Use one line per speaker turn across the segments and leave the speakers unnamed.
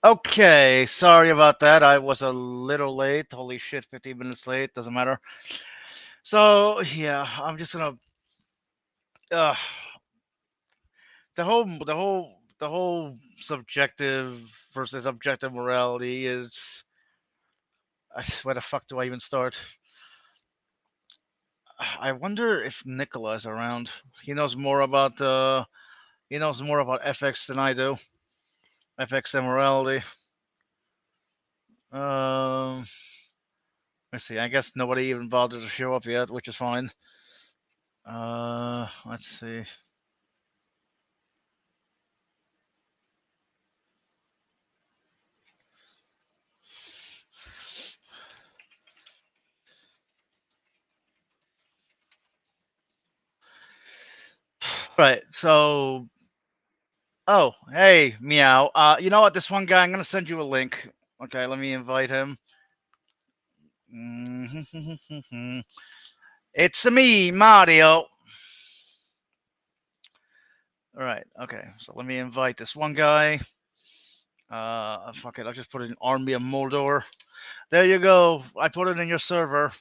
Okay, sorry about that. I was a little late. Holy shit, 15 minutes late. Doesn't matter. So, yeah, I'm just gonna. Uh, the whole subjective versus objective morality is. Where the fuck do I even start? I wonder if Nicola is around. He knows more about he knows more about FX than I do. FX and morality. Um, let's see. I guess nobody even bothered to show up yet, which is fine. Let's see. Right. So, oh, hey, meow. You know what? This one guy, I'm gonna send you a link. Okay, let me invite him. It's me, Mario. All right. Okay. So let me invite this one guy. Fuck it. I'll just put it in Army of Mordor. There you go. I put it in your server.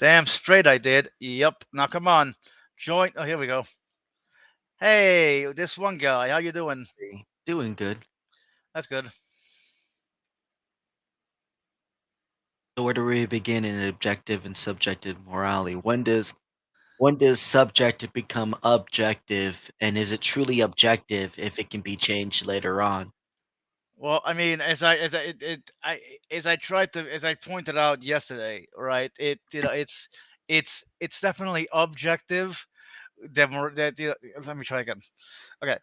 Damn straight I did. Yep. Now come on. Join. Oh, here we go. Hey, this one guy. How you doing?
Hey, doing good.
That's good.
So where do we begin in objective and subjective morality? When does subjective become objective, and is it truly objective if it can be changed later on?
Well, I mean, as I tried to as I pointed out yesterday, right? It's definitely objective. Let me try again. Okay,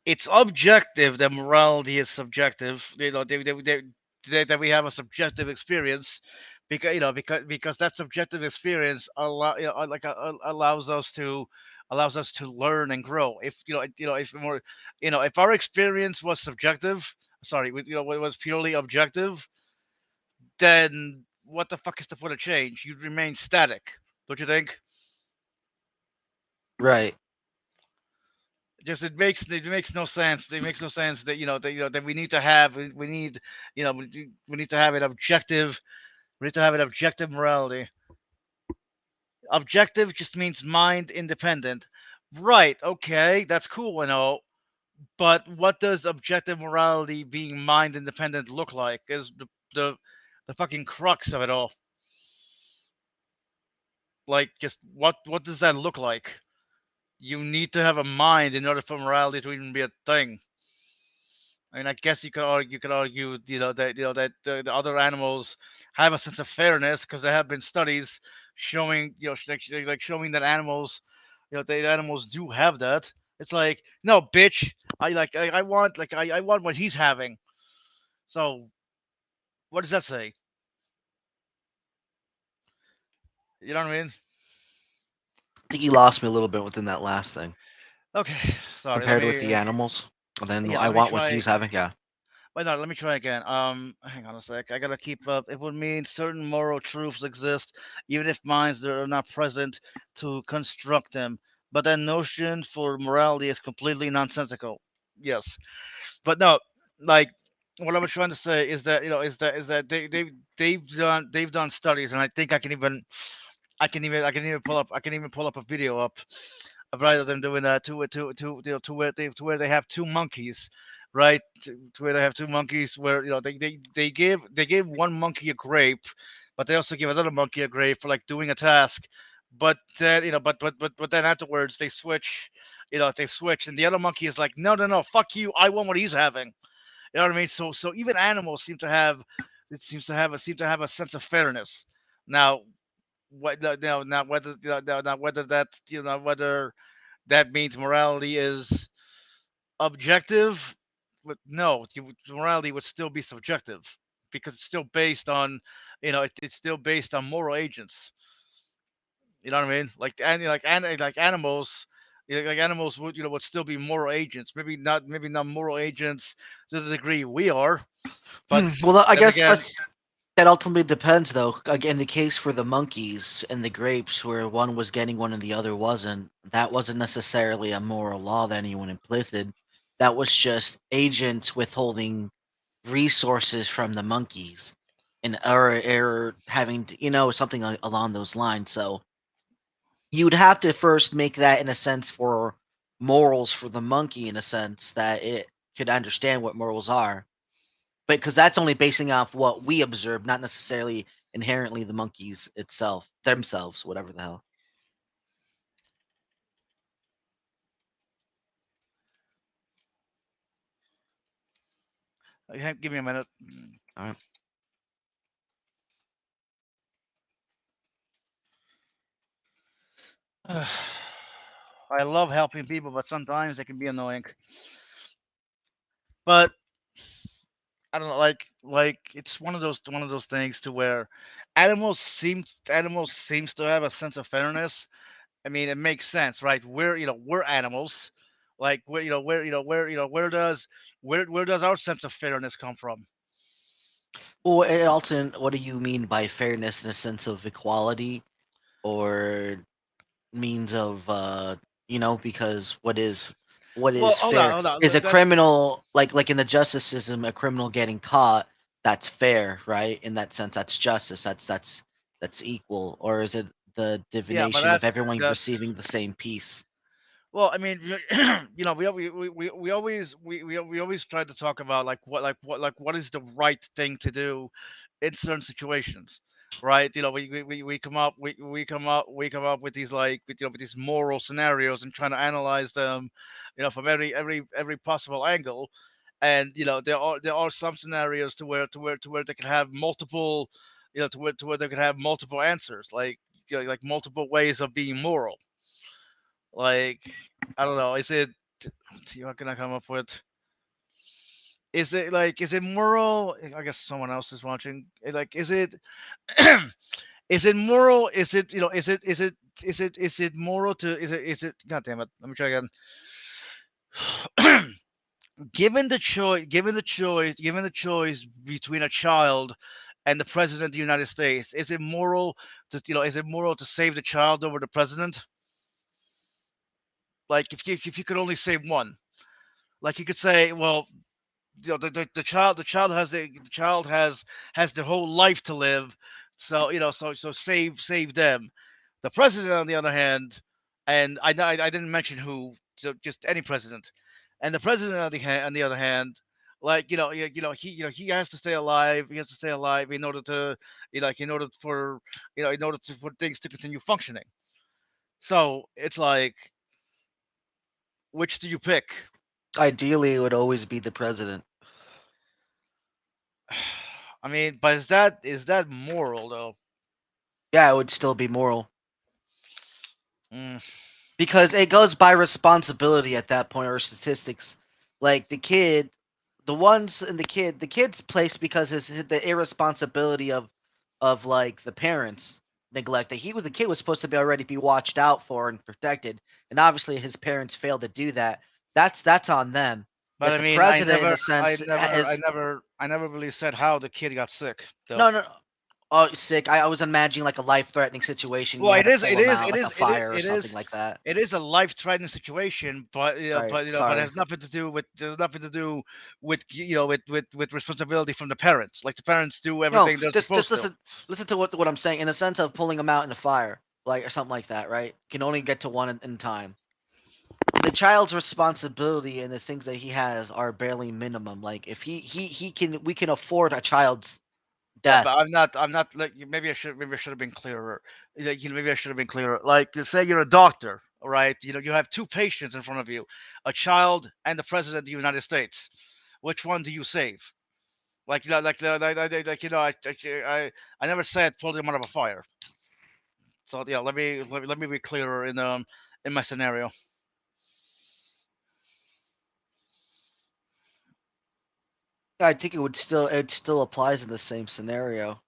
it's objective that morality is subjective. That we have a subjective experience because that subjective experience allows us to learn and grow. If if more if our experience was subjective, sorry, was purely objective, then what the fuck is the point of change? You'd remain static, don't you think?
Right.
Just it makes no sense. It makes no sense that that we need to have we need we need to have an objective. We need to have an objective morality. Objective just means mind independent. Right, okay, that's cool and all. But what does objective morality being mind independent look like? Is the fucking crux of it all. Like just what does that look like? You need to have a mind in order for morality to even be a thing. I mean, I guess you could argue, that the other animals have a sense of fairness because there have been studies showing, like showing that animals, the animals do have that. It's like, no, bitch, I want what he's having. So what does that say? You know what I mean?
I think you lost me a little bit within that last thing.
Okay, sorry.
Compared with the animals, and then
Yeah,
I
let me
want what
try.
he's having. Yeah.
Wait, no, let me try again. Hang on a sec. I gotta keep up. It would mean certain moral truths exist, even if minds are not present to construct them. But that notion for morality is completely nonsensical. Yes, but no, like what I was trying to say is that they've done studies, and I think I can even pull up a video up of rather than doing that to where they have two monkeys, right? To where they have two monkeys where they give one monkey a grape, but they also give another monkey a grape for like doing a task. But then but then afterwards they switch, and the other monkey is like, no, no, no, fuck you, I want what he's having. You know what I mean? So even animals seem to have a sense of fairness. Now, now whether now whether that whether that means morality is objective, but no, morality would still be subjective because it's still based on it's still based on moral agents. You know what I mean? Like animals. Like animals would, would still be moral agents. Maybe not moral agents to the degree we are. But
Well, I
then
guess
again,
that ultimately depends, though. Again, the case for the monkeys and the grapes, where one was getting one and the other wasn't, that wasn't necessarily a moral law that anyone implemented. That was just agents withholding resources from the monkeys, and or having to, something along those lines. So you'd have to first make that in a sense for morals for the monkey, in a sense that it could understand what morals are, but because that's only basing off what we observe, not necessarily inherently the monkeys itself themselves, whatever the hell.
give me a minute.
All right.
I love helping people, but sometimes they can be annoying. But I don't know, like it's one of those things to where animals seems to have a sense of fairness. I mean, it makes sense, right? We're animals. Like where does our sense of fairness come from?
Well, Alton, what do you mean by fairness in a sense of equality or means of because what
Well,
is fair
hold on.
is a criminal, like in the justice system, a criminal getting caught, that's fair, right? In that sense, that's justice, that's equal, or is it the
Yeah, but
divination of
that's
everyone
that.
receiving the same piece?
Well, I mean, we always try to talk about what is the right thing to do in certain situations, right? We come up with these with these moral scenarios and trying to analyze them, from every possible angle. And there are some scenarios to where they can have multiple, to where they can have multiple answers, like multiple ways of being moral. Like, I don't know. Is it? See, what can I come up with? Is it moral? I guess someone else is watching. Like, is it? Is it moral? Is it? Is it moral to? Is it? God damn it! Let me try again. Given the choice between a child and the president of the United States, is it moral is it moral to save the child over the president? Like, if you could only save one, like you could say, well, the child has their whole life to live, so save them. The president, on the other hand, and I didn't mention who, so just any president. And the president, on the other hand, like, he has to stay alive. He has to stay alive in order to, in order for, for things to continue functioning. So it's like, which do you pick?
Ideally, it would always be the president.
I mean, but is that moral though?
Yeah, it would still be moral
Mm.
because it goes by responsibility at that point, or statistics. Like the ones in the kid's place, because the irresponsibility of like the parents neglect, that the kid was supposed to be already be watched out for and protected, and obviously his parents failed to do that. That's on them.
But
Yet
I
the
mean,
president, in a sense, is
I never really said how the kid got sick, though.
no. Oh, sick. I was imagining like a life-threatening situation. You
Well,
had to pull him out, like a fire or something like that.
it is a life-threatening situation, but
Right.
but it
Sorry.
has nothing to do with with responsibility from the parents. Like, the parents do
No,
everything they're
just
supposed to.
listen to what I'm saying in the sense of pulling him out in a fire, like or something like that, right? Can only get to one in time. The child's responsibility and the things that he has are barely minimum. Like if he can we can afford a child's
Yeah, but
death.
I'm not like, maybe I should have been clearer. Like, maybe I should have been clearer. Like, say you're a doctor, all right? You have two patients in front of you, a child and the president of the United States. Which one do you save? Like, I never said pull them out of a fire. So yeah, let me be clearer in my scenario.
I think it still applies in the same scenario.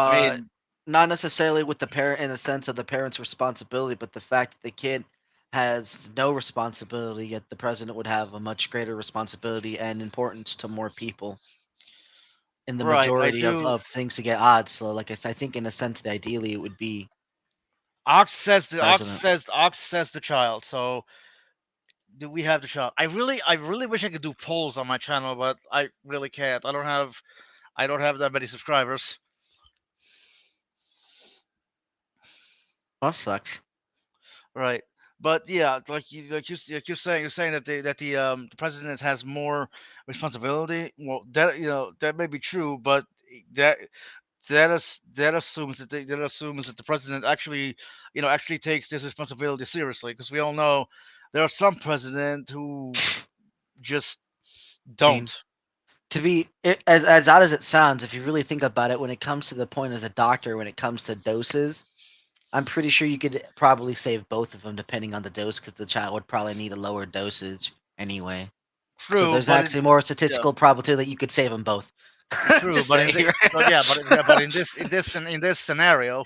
I
Uh,
mean,
not necessarily with the parent in the sense of the parent's responsibility, but the fact that the kid has no responsibility, yet the president would have a much greater responsibility and importance to more people in the
Right. I
majority
do.
of things to get odds. So, like I said, I think in a sense, that ideally it would be president.
Ox says the child. So do we have the child? I really wish I could do polls on my channel, but I really can't. I don't have that many subscribers.
That sucks.
Right. But yeah, like you're saying that the president has more responsibility. Well, that may be true, but that that assumes that the president actually takes this responsibility seriously, because we all know there are some president who just
I mean,
don't.
as odd as it sounds, if you really think about it, when it comes to the point as a doctor, when it comes to doses, I'm pretty sure you could probably save both of them depending on the dose, because the child would probably need a lower dosage anyway. So
True,
there's
but
actually more
yeah,
statistical probability that you could save them both.
true,
Just
but in
saying,
the,
right?
but yeah, but in this scenario,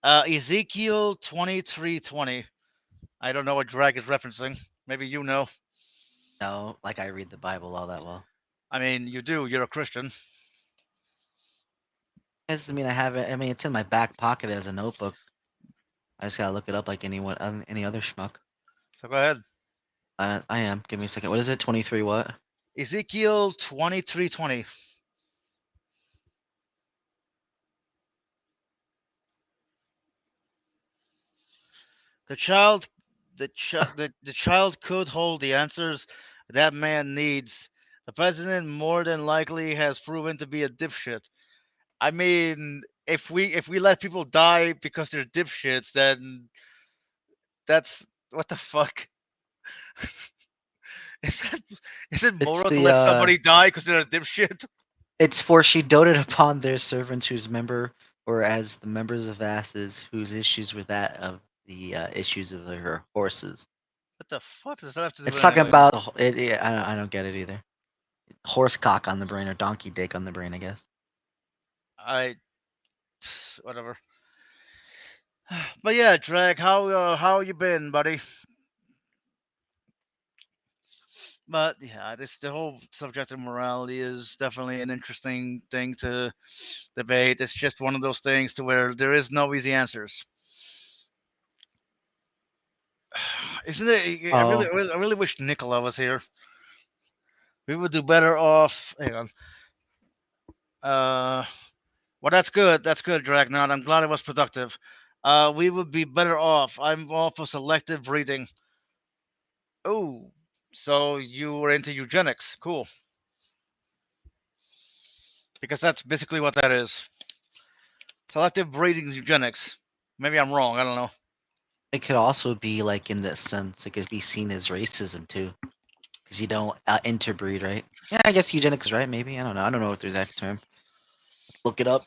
Ezekiel 23:20. I don't know what drag is referencing. Maybe you know.
No, like I read the Bible all that well.
I mean, you do. You're a Christian.
I mean, I have it. I mean, it's in my back pocket as a notebook. I just gotta look it up like any other schmuck.
So go ahead.
I am. Give me a second. What is it? 23 what?
Ezekiel 23:20. The child, the child could hold the answers that man needs. The president more than likely has proven to be a dipshit. I mean, if we let people die because they're dipshits, then that's what the fuck. Is that is it
It's
moral to
the
let somebody die because they're a dipshit?
It's for she doted upon their servants whose member or as the members of asses whose issues were that of the issues of her horses.
What the fuck does that have to do
It's
with
talking
anything?
about I don't get it either. Horse cock on the brain or donkey dick on the brain, I guess.
I whatever. But yeah, Drag, how you been, buddy? But yeah, this the whole subject of morality is definitely an interesting thing to debate. It's just one of those things to where there is no easy answers. Isn't it?
Oh,
I really wish Nicola was here. We would do better off. Hang on. Uh, well, that's good. That's good, Dragnot. I'm glad it was productive. We would be better off. I'm all for selective breeding. Oh, so you were into eugenics? Cool. Because that's basically what that is. Selective breeding is eugenics. Maybe I'm wrong. I don't know.
it could also be like in this sense, it could be seen as racism too, because you don't interbreed, right? Yeah, I guess eugenics is right. Maybe I don't know. I don't know what the exact term. Look it up.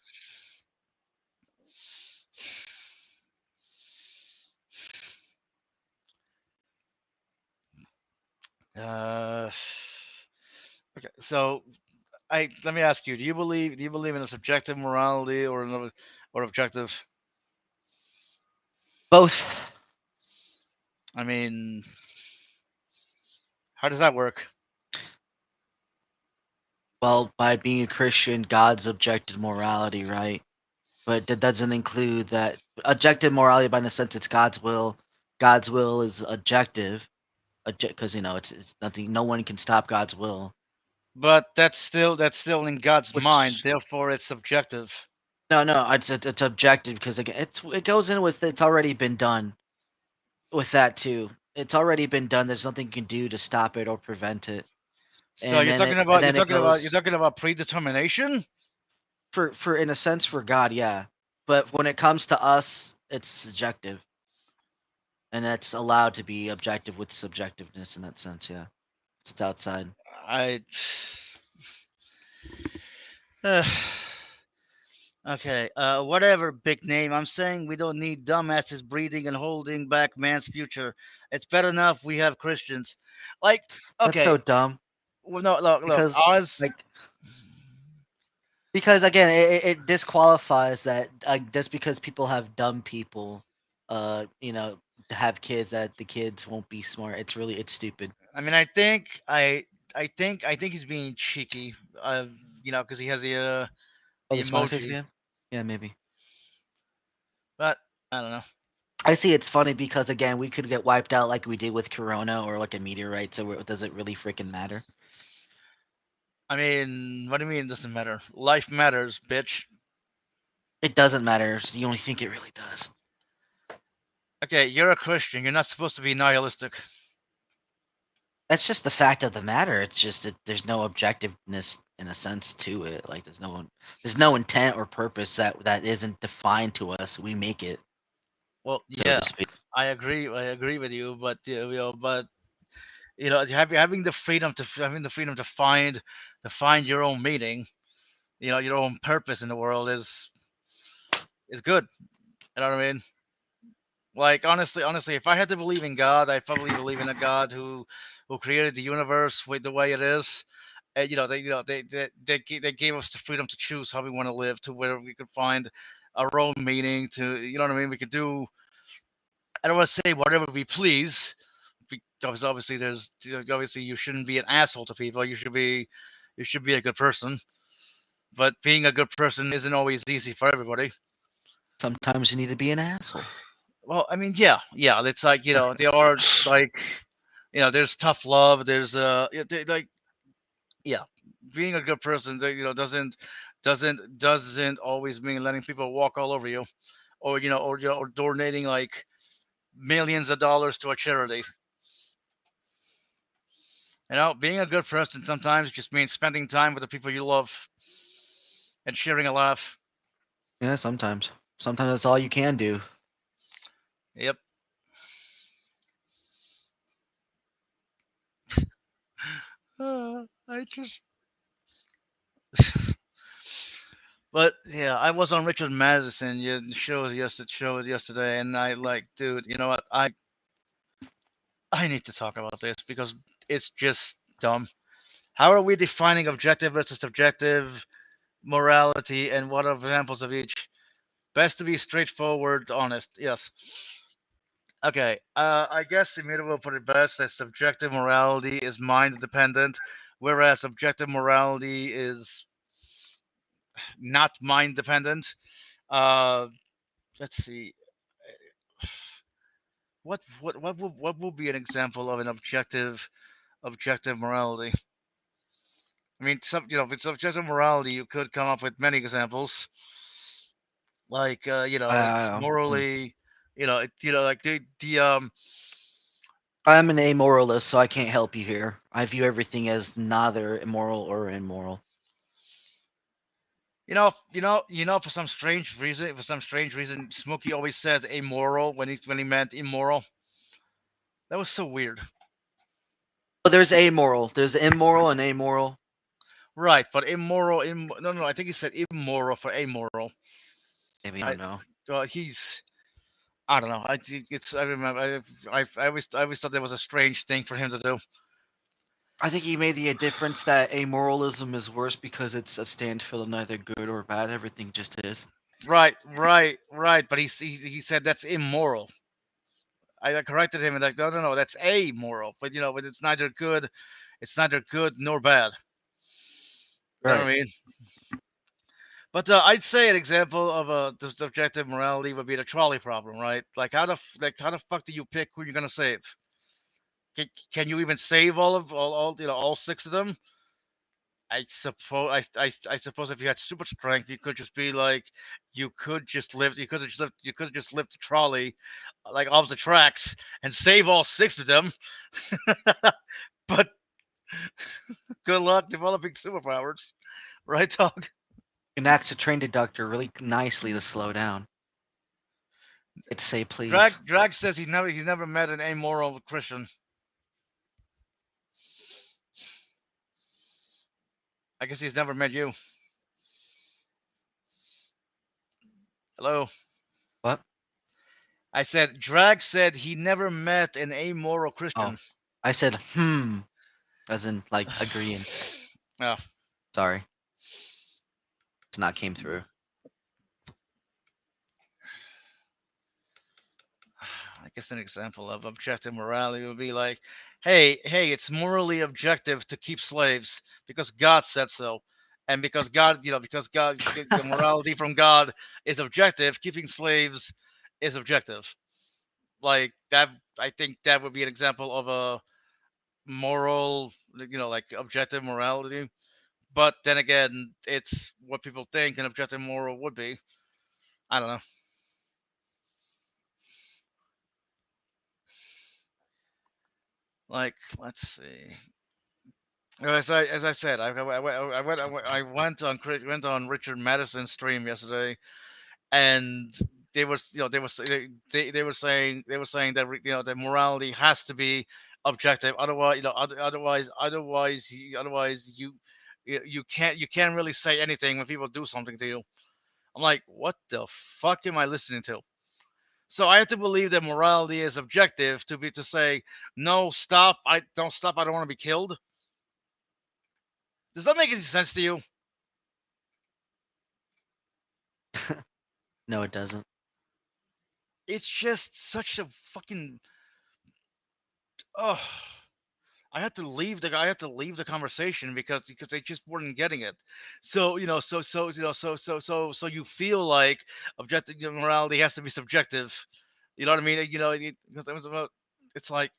Uh, okay. So I let me ask you: Do you believe in a subjective morality or another or objective?
Both.
I mean, how does that work?
Well, by being a Christian, God's objective morality, right? But that doesn't include that objective morality. By in a sense, it's God's will. God's will is objective, because it's nothing. No one can stop God's will.
But that's still in God's mind.
Which
Therefore, it's subjective.
no, it's objective because again, it goes in with it's already been done with that too. It's already been done. There's nothing you can do to stop it or prevent it.
So you're talking
And
about you're
then it
talking about you're
goes
talking about predetermination.
for in a sense for God, yeah. But when it comes to us, it's subjective. And that's allowed to be objective with subjectiveness in that sense, yeah. It's outside.
I. Okay, whatever, big name. I'm saying we don't need dumbasses breathing and holding back man's future. It's bad enough we have Christians. Like,
That's
okay,
so dumb
well, no, look,
because
Oz.
like Because again, it disqualifies that just because people have dumb people, to have kids that the kids won't be smart. It's stupid.
I mean, I think he's being cheeky. Because he has
Oh,
the
the smiley face
emoji.
again? Yeah, maybe.
But I don't know.
I see it's funny because again, we could get wiped out like we did with Corona or like a meteorite. So does it really freaking matter?
I mean, what do you mean it doesn't matter? Life matters, bitch.
It doesn't matter. You only think it really does.
Okay, you're a Christian. You're not supposed to be nihilistic.
That's just the fact of the matter. It's just that there's no objectiveness in a sense to it. Like there's no intent or purpose that isn't defined to us. We make it,
Well,
so
yeah,
to speak.
I agree. I agree with you. But having the freedom to find your own meaning, your own purpose in the world is good. You know what I mean? Like honestly, if I had to believe in God, I'd probably believe in a God who created the universe with the way it is. And they gave us the freedom to choose how we want to live, to where we could find our own meaning. To you know what I mean? We could do. I don't want to say whatever we please, because obviously you shouldn't be an asshole to people. You should be a good person. But being a good person isn't always easy for everybody.
Sometimes you need to be an asshole.
Well, I mean, yeah. It's like there are like there's tough love. There's like yeah, being a good person doesn't always mean letting people walk all over you, or donating like millions of dollars to a charity. Being a good person sometimes just means spending time with the people you love and sharing a laugh.
Yeah, sometimes. Sometimes that's all you can do.
Yep. I just. But yeah, I was on Richard Madison shows yesterday, and I like, dude, you know what? I need to talk about this because it's just dumb. How are we defining objective versus subjective morality, and what are examples of each? Best to be straightforward, honest. Yes. Okay. I guess Immutable put it best that subjective morality is mind dependent, whereas objective morality is not mind dependent. Uh, let's see. What would be an example of an objective morality? I mean, if it's objective morality, you could come up with many examples. Like it's
Hmm.
morally, like the
I'm an amoralist, so I can't help you here. I view everything as neither immoral or immoral.
for some strange reason, Smokey always said amoral when he meant immoral. That was so weird.
But there's amoral. There's immoral and amoral.
Right, but immoral. No, no, I think he said immoral for amoral.
Maybe I
I,
don't know.
he's. I don't know. I remember. I always thought that was a strange thing for him to do.
I think he made the difference that amoralism is worse because it's a stand for neither good or bad. Everything just is.
Right, right, right. But he said that's immoral. I corrected him and like, no, no, no, that's amoral. But it's neither good nor bad. You know what
Right.
I mean? But I'd say an example of the subjective morality would be the trolley problem, right? Like how the fuck do you pick who you're gonna save? Can you even save all six of them? I suppose if you had super strength, you could just be like, you could just lift the trolley like off the tracks and save all six of them. But good luck developing superpowers, right, dog?
An act to train deductor really nicely to slow down. It's say please.
Drag says he's never met an amoral Christian. I guess he's never met you. Hello.
What?
I said Drag said he never met an amoral
Oh,
Christian.
I said as in like agreement.
Yeah.
Sorry. It's not came through.
I guess an example of objective morality would be like, hey, it's morally objective to keep slaves because God said so. And because God, because God, the morality from God is objective, keeping slaves is objective. Like that, I think that would be an example of a moral, like objective morality. But then again, it's what people think an objective moral would be. I don't know. Like, let's see. As I said, I went on Richard Madison's stream yesterday, and they was you know they were saying that that morality has to be objective. Otherwise, you can't really say anything when people do something to you. I'm like, what the fuck am I listening to? So I have to believe that morality is objective to say no, stop. I don't stop. I don't want to be killed. Does that make any sense to you?
No, it doesn't.
It's just such a fucking oh. I had to leave the conversation because they just weren't getting it. So you feel like objective morality has to be subjective. You know what I mean? It's like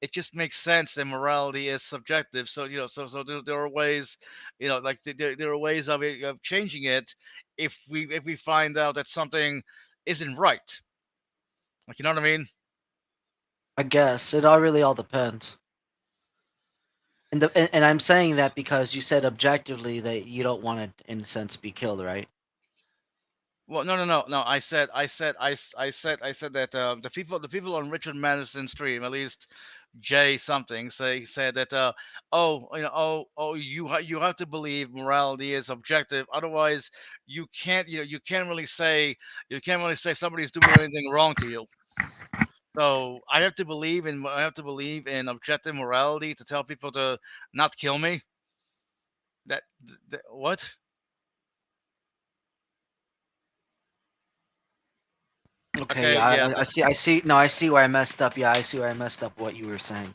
it just makes sense that morality is subjective. So there are ways, like there are ways of changing it if we find out that something isn't right. Like, you know what I mean?
I guess it all depends. And I'm saying that because you said objectively that you don't want to, in a sense, be killed, right?
Well, no, no, no, no. I said that the people on Richard Madison's stream, at least Jay something, said that you have to believe morality is objective. Otherwise, you can't really say somebody's doing anything wrong to you. So I have to believe in objective morality to tell people to not kill me. What?
Okay,
Okay,
yeah,
yeah.
I see. No, I see where I messed up. Yeah, I see where I messed up. What you were saying,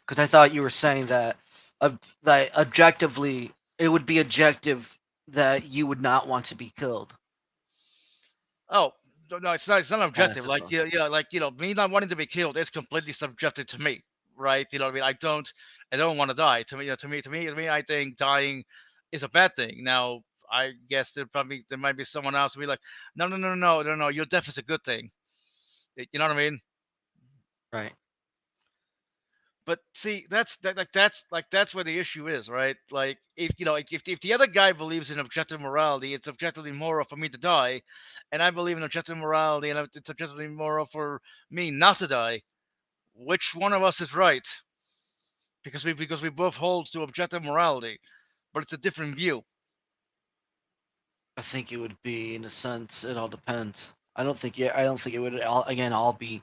because I thought you were saying that objectively it would be objective that you would not want to be killed.
Oh, no, it's not
Yeah,
objective.
that's as
Like,
well.
me not wanting to be killed is completely subjective to me, right? You know what I mean? I don't want to die. To me, I think dying is a bad thing. Now, I guess there might be someone else who be like, no, no, no, no, no, no, your death is a good thing. You know what I mean?
Right.
But see, that's where the issue is, right? Like, if the other guy believes in objective morality, it's objectively moral for me to die, and I believe in objective morality, and it's objectively moral for me not to die. Which one of us is right? Because we both hold to objective morality, but it's a different view.
I think it would be, in a sense, it all depends. I don't think it would all be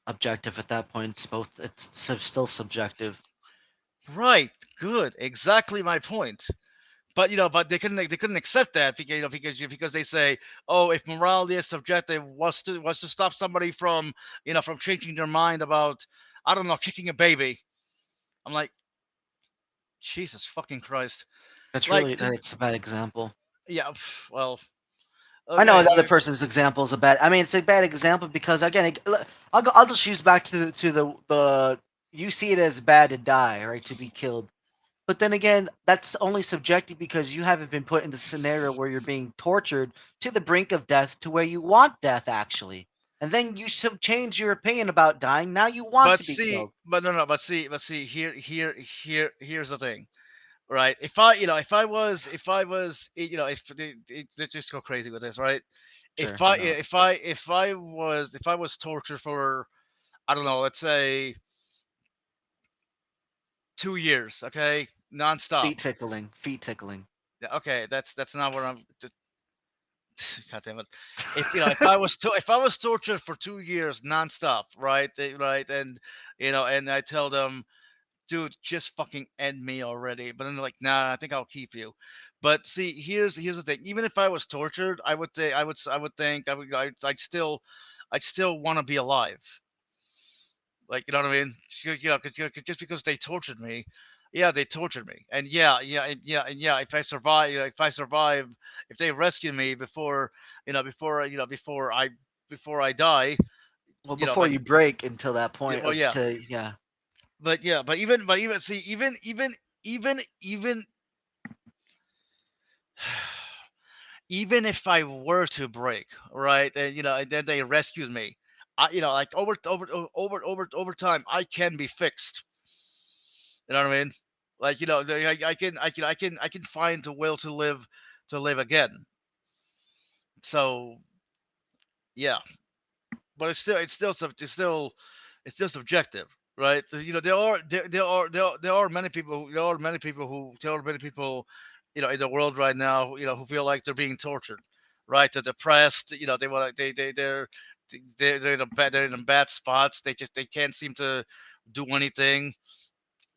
objective at that point. It's both. It's still subjective.
Right. Good. Exactly my point. But they couldn't accept that because they say, oh, if morality is subjective, was to stop somebody from changing their mind about, I don't know, kicking a baby. I'm like, Jesus fucking Christ. Like,
That's a bad example.
yeah, well,
I know
okay,
the other person's example is a bad. I mean, it's a bad example because again, I'll just use back to the you see it as bad to die, right? To be killed. But then again, that's only subjective because you haven't been put in the scenario where you're being tortured to the brink of death to where you want death actually. And then you change your opinion about dying. Now you want
but
to be
see,
killed.
but no, no, but see, here's the thing, right? Let's just go crazy with this, right?
Sure, why not?
If I was tortured for, I don't know, let's say 2 years, okay, nonstop.
Feet tickling, feet tickling.
Yeah, okay, that's not what I'm. God damn it! If I was tortured for 2 years nonstop, right, right, and I tell them dude, just fucking end me already. But then they're like, nah, I think I'll keep you. But see, here's the thing. Even if I was tortured, I would think I would think I'd still want to be alive. Like, you know what I mean? You know, 'cause just because they tortured me, yeah, they tortured me, and yeah. If I survive, if they rescue me before, before I die,
Well,
you know,
before
like,
you break until that
yeah,
point
well,
of
yeah,
to yeah.
but even see, even even if I were to break, right, and and then they rescued me, like over time, I can be fixed. You know what I mean? Like, I can find the will to live again. So yeah, but it's still subjective, right? So, there are many people in the world right now, who feel like they're being tortured, right? They're depressed, they want they're they're in bad spots. They can't seem to do anything.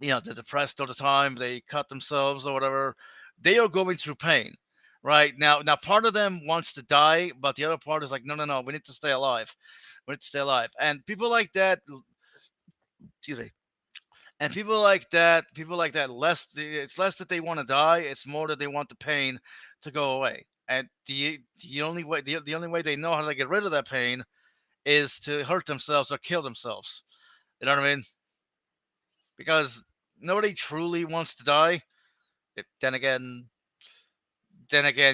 They're depressed all the time. They cut themselves or whatever. They are going through pain, right? Now part of them wants to die, but the other part is like, no, no, no, we need to stay alive. We need to stay alive. And people like that, excuse me, and people like that, it's less that they want to die. It's more that they want the pain to go away. And the only way they know how to get rid of that pain is to hurt themselves or kill themselves. You know what I mean? Because nobody truly wants to die. Then again,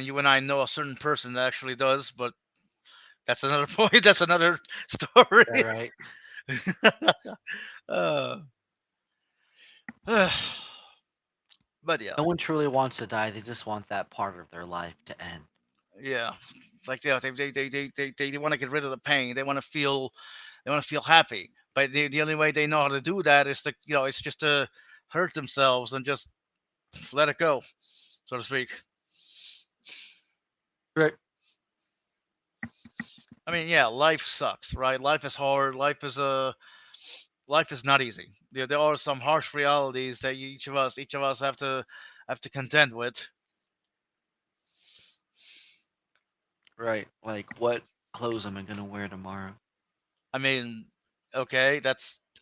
you and I know a certain person that actually does, but that's another point. That's another story.
Yeah, right.
uh, but yeah,
No one truly wants to die. They just want that part of their life to end.
yeah. Like, they want to get rid of the pain. They want to feel happy. But the only way they know how to do that is it's just to hurt themselves and just let it go, so to speak.
Right.
I mean, yeah, life sucks, right? Life is hard. Life is not easy. There are some harsh realities that each of us have to contend with.
Right. Like what clothes am I gonna wear tomorrow?
I mean, okay,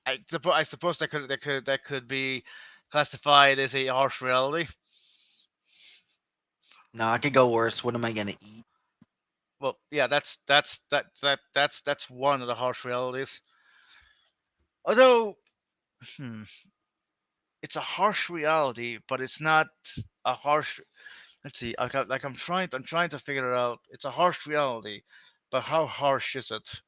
I suppose that could be classified as a harsh reality.
No, I could go worse. What am I gonna eat?
Well, yeah, that's one of the harsh realities. Although, hmm, it's a harsh reality, but it's not a harsh. Let's see. I'm trying to figure it out. It's a harsh reality, but how harsh is it?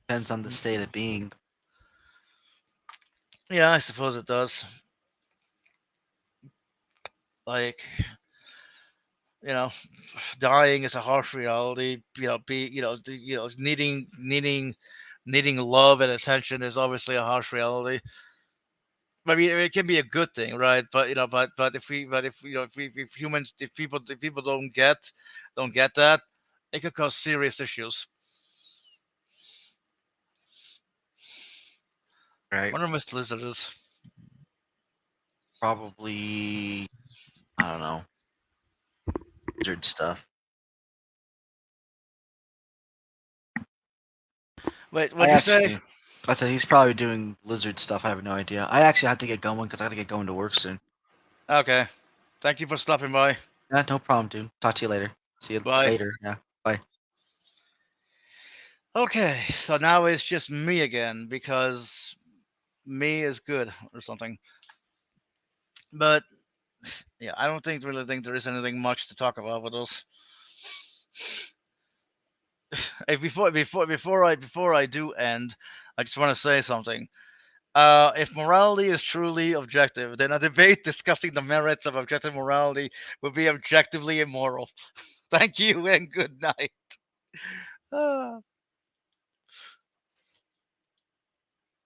Depends on the state of being.
Yeah, I suppose it does. Like, you know, dying is a harsh reality. Needing love and attention is obviously a harsh reality. I mean, it can be a good thing, right? But if people don't get that, it could cause serious issues.
Right.
Wonder Mr. Lizard is.
Probably I don't know. Lizard stuff.
Wait,
I
what'd you say?
actually I said he's probably doing lizard stuff. I have no idea. I actually have to get going because I have to get going to work soon.
Okay. Thank you for stopping by.
Yeah, no problem, dude. Talk to you later. See you
Bye.
later. Yeah. Bye.
Okay, so now it's just me again because me is good or something. But yeah, I don't really think there is anything much to talk about with us. Hey, before I do end, I just want to say something. If morality is truly objective, then a debate discussing the merits of objective morality would be objectively immoral. Thank you and good night. Ah.